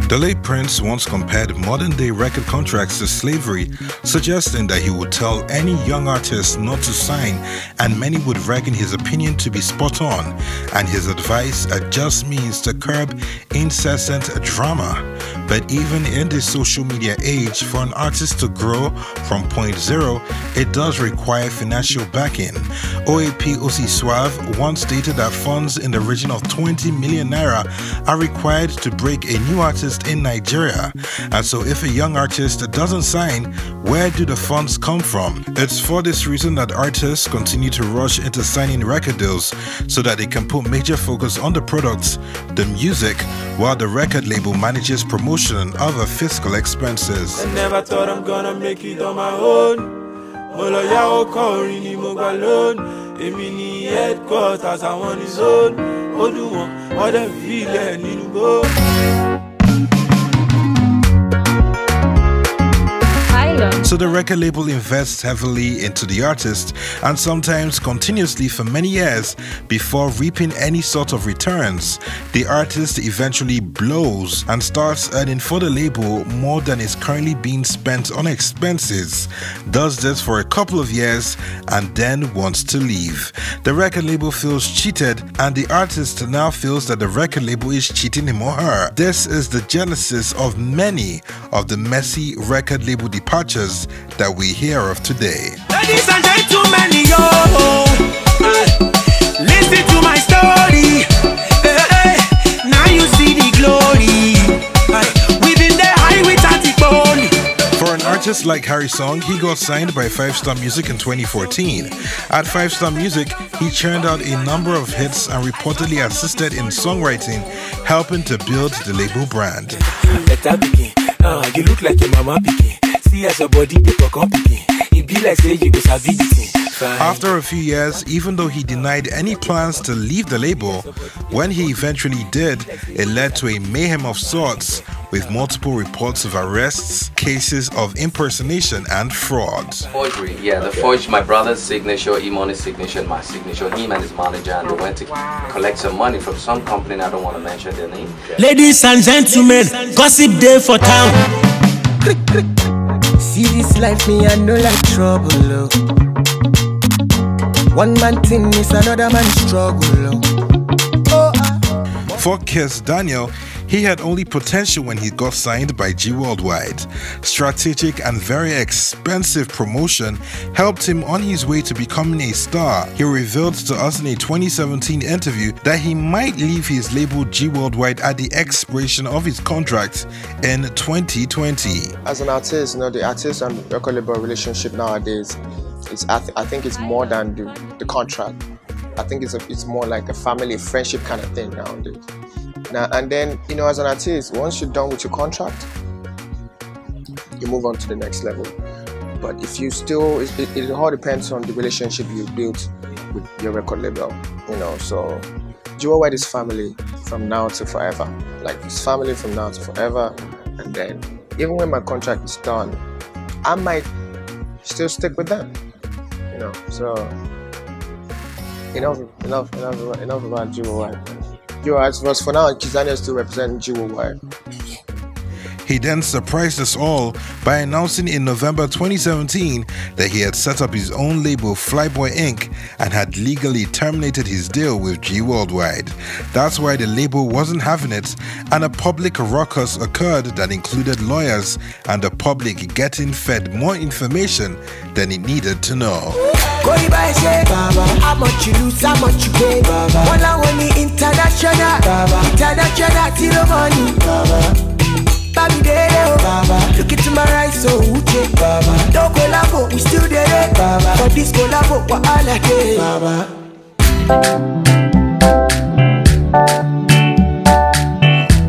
The late Prince once compared modern-day record contracts to slavery, suggesting that he would tell any young artist not to sign, and many would reckon his opinion to be spot on, and his advice a just means to curb incessant drama. But even in this social media age, for an artist to grow from point zero, it does require financial backing. OAP Osi Suave once stated that funds in the region of 20 million naira are required to break a new artist in Nigeria. And so if a young artist doesn't sign, where do the funds come from? It's for this reason that artists continue to rush into signing record deals so that they can put major focus on the products, the music, while the record label manages promotion and other fiscal expenses. I never thought I'm gonna make it on my own. Headquarters, I want his own. So the record label invests heavily into the artist and sometimes continuously for many years before reaping any sort of returns. The artist eventually blows and starts earning for the label more than is currently being spent on expenses, does this for a couple of years and then wants to leave. The record label feels cheated and the artist now feels that the record label is cheating him or her. This is the genesis of many of the messy record label departures that we hear of today. Ladies and gentlemen, yo, listen to my story. Now you see the glory. We've been there high with Atipoli. For an artist like Harrysong, he got signed by 5-Star Music in 2014. At 5-Star Music, he churned out a number of hits and reportedly assisted in songwriting, helping to build the label brand. You look like your mama picking. See as your body they talk picking. It be like say you go sabi the thing. After a few years, even though he denied any plans to leave the label, when he eventually did, it led to a mayhem of sorts, with multiple reports of arrests, cases of impersonation and fraud. Forgery, yeah, they forged my brother's signature, Imoni's signature, and my signature, him and his manager, and they went to collect some money from some company, I don't want to mention their name. Ladies and gentlemen, gossip day for town. See this life, me I know like trouble, oh. One man thing is another man's struggle, oh. For Kizz Daniel, he had only potential when he got signed by G Worldwide. Strategic and very expensive promotion helped him on his way to becoming a star. He revealed to us in a 2017 interview that he might leave his label G Worldwide at the expiration of his contract in 2020. As an artist, the artist and record label relationship nowadays, I think it's more than the contract. I think it's more like a family, friendship kind of thing nowadays. Now and then, as an artist, once you're done with your contract, you move on to the next level. But if you still, it all depends on the relationship you built with your record label. So G Worldwide is family from now to forever. Like it's family from now to forever. And then even when my contract is done, I might still stick with them. So enough about G Worldwide. As for now, Kizz Daniel still representing G Worldwide. He then surprised us all by announcing in November 2017 that he had set up his own label, Flyboy Inc., and had legally terminated his deal with G Worldwide. That's why the label wasn't having it, and a public ruckus occurred that included lawyers and the public getting fed more information than it needed to know. How much you lose, how much you gain. One I want the international till money. Look into my right, so uche. Don't collabo, we still there. For this collabo, what I like it.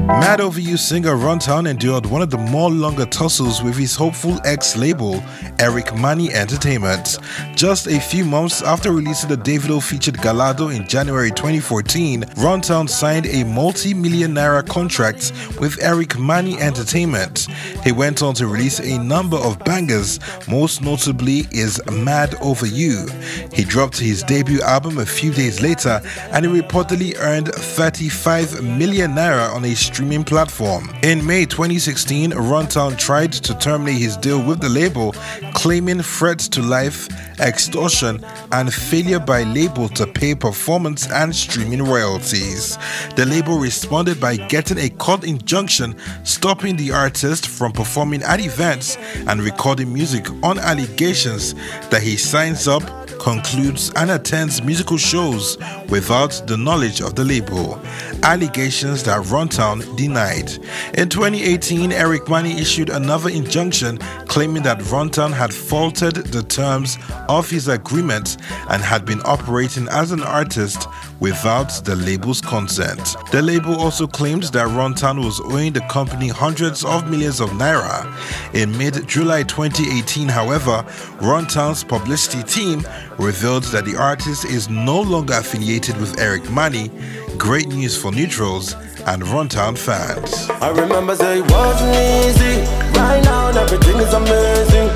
Mad Over You singer Runtown endured one of the more longer tussles with his hopeful ex-label, Goldmyne Entertainment. Just a few months after releasing the Davido-featured Galado in January 2014, Runtown signed a multi-million naira contract with Goldmyne Entertainment. He went on to release a number of bangers, most notably is Mad Over You. He dropped his debut album a few days later and he reportedly earned 35 million naira on a streaming platform. In May 2016, Runtown tried to terminate his deal with the label, claiming threats to life, extortion, and failure by label to pay performance and streaming royalties. The label responded by getting a court injunction stopping the artist from performing at events and recording music on allegations that he signs up, concludes, and attends musical shows without the knowledge of the label, allegations that Runtown denied. In 2018, Goldmyne issued another injunction claiming that Runtown had faulted the terms of his agreement and had been operating as an artist without the label's consent. The label also claimed that Runtown was owing the company hundreds of millions of naira. In mid-July 2018, however, Runtown's publicity team revealed that the artist is no longer affiliated with Goldmyne. Great news for neutrals and Runtown fans. I remember say it wasn't easy. Right now everything is amazing.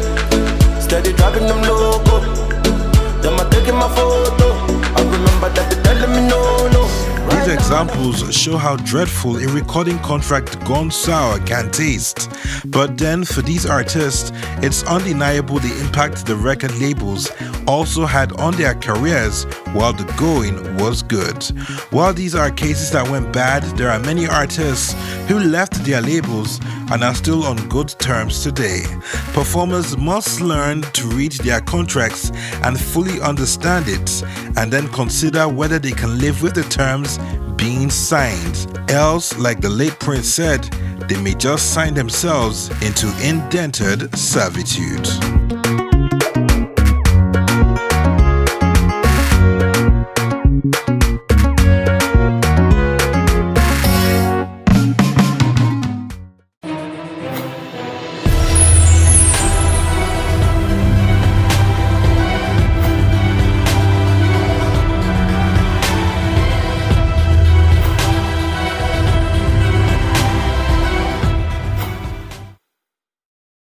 Steady dropping them logo. Them are taking my photo. I remember that they telling me no. These examples show how dreadful a recording contract gone sour can taste. But then for these artists, it's undeniable the impact the record labels also had on their careers while the going was good. While these are cases that went bad, there are many artists who left their labels and are still on good terms today. Performers must learn to read their contracts and fully understand it, and then consider whether they can live with the terms being signed. Else, like the late Prince said, they may just sign themselves into indentured servitude.